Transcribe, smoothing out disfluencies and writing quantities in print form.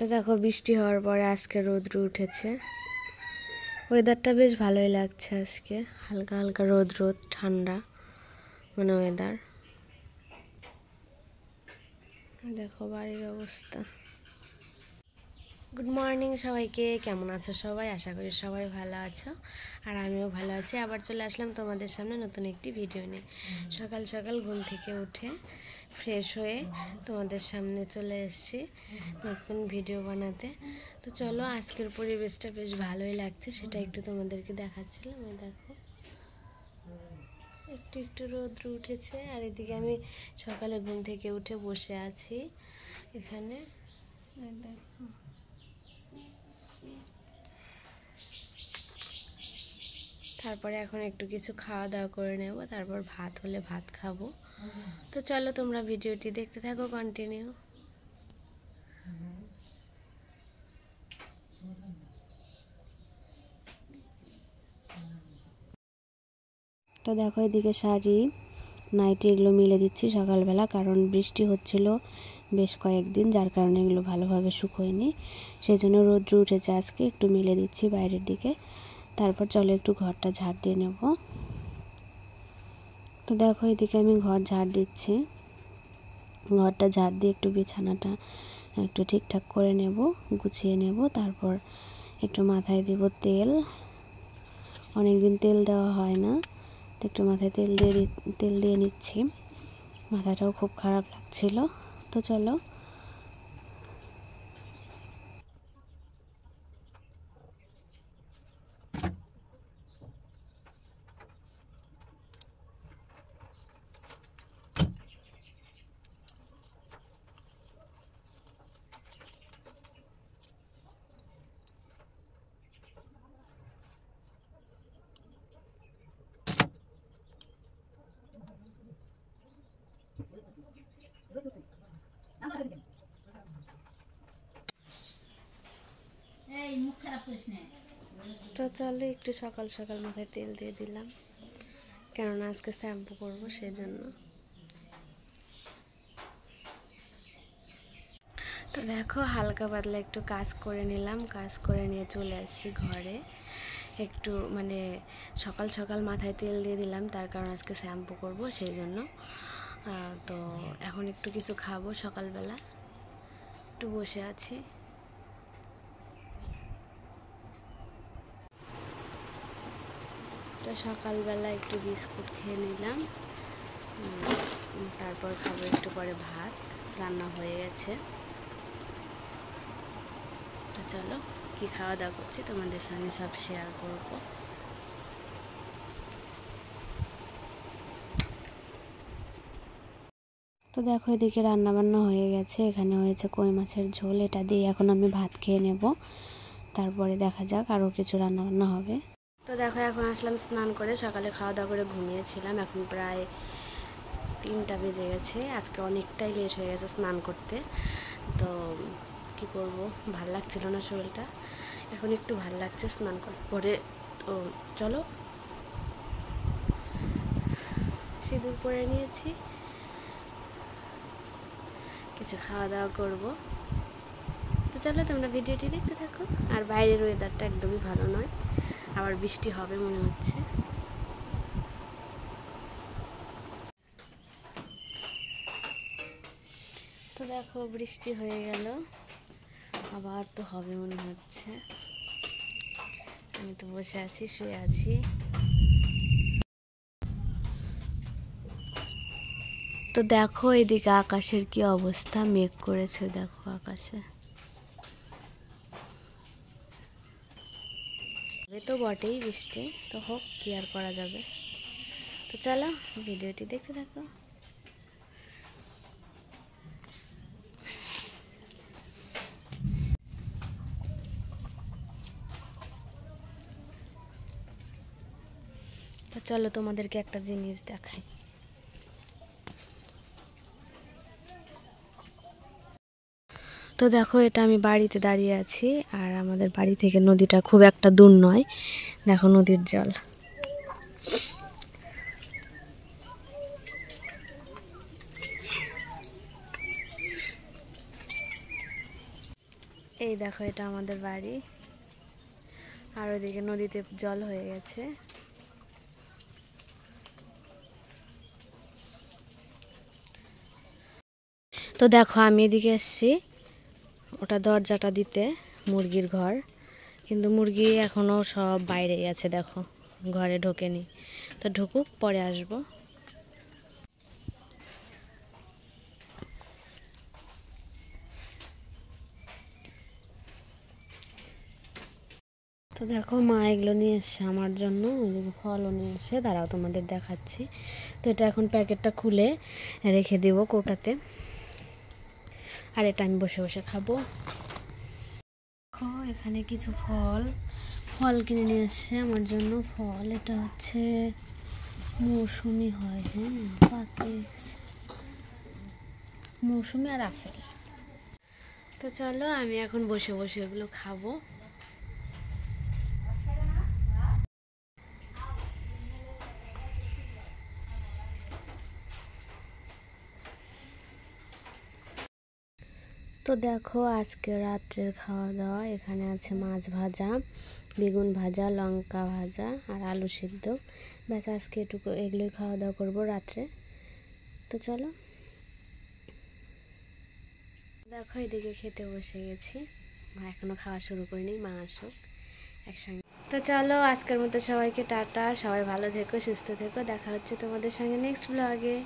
তো দেখো বৃষ্টি হওয়ার পরে আজকে রৌদ্র উঠেছে। ওয়েদারটা বেশ ভালোই লাগছে আজকে, হালকা হালকা রোদ ঠান্ডা মানে ওয়েদার। দেখো বাড়ির অবস্থা। গুড মর্নিং সবাইকে, কেমন আছো সবাই? আশা করি সবাই ভালো আছো, আর আমিও ভালো আছি। আবার চলে আসলাম তোমাদের সামনে নতুন একটি ভিডিও নিয়ে। সকাল সকাল ঘুম থেকে উঠে ফ্রেশ হয়ে তোমাদের সামনে চলে এসেছি নতুন ভিডিও বানাতে। তো চলো, আজকের পরিবেশটা বেশ ভালোই লাগছে, সেটা একটু তোমাদেরকে দেখাচ্ছিলাম। এই দেখো একটু একটু রৌদ্র উঠেছে, আর এদিকে আমি সকালে ঘুম থেকে উঠে বসে আছি এখানে। দেখো তারপরে এখন একটু কিছু খাওয়া দাওয়া করে নেব, তারপর ভাত হলে ভাত খাবো। তো চলো তোমরা ভিডিওটি দেখতে থাকো কন্টিনিউ। তো দেখো এদিকে শাড়ি নাইটি এগুলো মিলে দিচ্ছি সকালবেলা, কারণ বৃষ্টি হচ্ছিল বেশ কয়েকদিন, যার কারণে এগুলো ভালোভাবে শুকোয়নি। সেই জন্য রোদ্র উঠেছে আজকে, একটু মিলে দিচ্ছি বাইরের দিকে। তারপর চলো একটু ঘরটা ঝাড় দিয়ে নেব। তো দেখো এদিকে আমি ঘর ঝাড় দিচ্ছি। ঘরটা ঝাড় দিয়ে একটু বিছানাটা একটু ঠিকঠাক করে নেব, গুছিয়ে নেব। তারপর একটু মাথায় দিব তেল, অনেকদিন তেল দেওয়া হয় না, তো একটু মাথায় তেল দিয়ে নিচ্ছি। মাথাটাও খুব খারাপ লাগছিল। তো চলো তো চলো একটু সকাল সকাল মাথায় তেল দিয়ে দিলাম, কেননা আজকে শ্যাম্পু করবো সেই জন্য। তো দেখো হালকা পাতলা একটু কাজ করে নিলাম, কাজ করে নিয়ে চলে আসছি ঘরে। একটু মানে সকাল সকাল মাথায় তেল দিয়ে দিলাম, তার কারণ আজকে শ্যাম্পু করবো সেই জন্য। তো এখন একটু কিছু খাবো সকালবেলা, একটু বসে আছি। তো সকালবেলা একটু বিস্কুট খেয়ে নিলাম, তারপর খাবো একটু পরে ভাত, রান্না হয়ে গেছে। তো চলো কি খাওয়া দাওয়া করছি তোমাদের সঙ্গে সব শেয়ার করবো। তো দেখো এদিকে রান্না বান্না হয়ে গেছে, এখানে হয়েছে কই মাছের ঝোল, এটা দিয়ে এখন আমি ভাত খেয়ে নেব। তারপরে দেখা যাক আরও কিছু রান্না বান্না হবে। তো দেখো এখন আসলাম স্নান করে, সকালে খাওয়া দাওয়া করে ঘুমিয়েছিলাম, এখন প্রায় 3টা বেজে গেছে। আজকে অনেকটাই লেট হয়ে গেছে স্নান করতে। তো কি করব, ভাল লাগছিল না শরীরটা, এখন একটু ভাল লাগছে স্নান করার পরে। তো চলো সিঁদুর পরে নিয়েছি, কিছু খাওয়া দাওয়া করব। তো চলো তোমরা ভিডিওটি দেখতে থাকো। আর বাইরের ওয়েদারটা একদমই ভালো নয়, আবার বৃষ্টি হবে মনে হচ্ছে। তো দেখো বৃষ্টি হয়ে গেল, আবার তো হবে মনে হচ্ছে। আমি তো বসে আছি, শুয়ে আছি। তো দেখো এদিকে আকাশের কি অবস্থা, মেঘ করেছে দেখো আকাশে। তো বটেই বৃষ্টি, তো হোক, কি আর করা যাবে। তো চলো ভিডিওটি দেখতে থাকো। তো চলো তোমাদেরকে একটা জিনিস দেখাই। তো দেখো এটা আমি বাড়িতে দাঁড়িয়ে আছি, আর আমাদের বাড়ি থেকে নদীটা খুব একটা দূর নয়। দেখো নদীর জল, এই দেখো এটা আমাদের বাড়ি, আর ওইদিকে নদীতে জল হয়ে গেছে। তো দেখো আমি এদিকে এসছি ওটা দরজাটা দিতে, মুরগির ঘর, কিন্তু মুরগি এখনো সব বাইরেই আছে, দেখো ঘরে ঢোকেনি। তো ঢুকুক, পরে আসবো। তো দেখো মা এগুলো নিয়ে এসছে আমার জন্য, ওইদিকে ফলও নিয়ে এসছে, দাঁড়াও তোমাদের দেখাচ্ছি। তো এটা এখন প্যাকেটটা খুলে রেখে দেব কৌটাতে, আর এটা আমি বসে বসে খাবো। দেখো এখানে কিছু ফল ফল কিনে নিয়ে এসছে আমার জন্য। ফল এটা হচ্ছে মৌসুমি হয়, হ্যাঁ পাকে মৌসুমি আর আপেল। তো চলো আমি এখন বসে বসে এগুলো খাবো। তো দেখো আজকে রাত্রের খাওয়া দাওয়া, এখানে আছে মাছ ভাজা, বেগুন ভাজা, লঙ্কা ভাজা আর আলু সিদ্ধ। ব্যাস আজকে এটুকু, এগুলোই খাওয়া দাওয়া করবো রাত্রে। তো চলো, দেখো এদিকে খেতে বসে গেছি, মা এখনো খাওয়া শুরু করিনি, মা আসুক একসঙ্গে। তো চলো আজকের মতো সবাইকে টাটা, সবাই ভালো থেকো, সুস্থ থেকো, দেখা হচ্ছে তোমাদের সঙ্গে নেক্সট ব্লগে।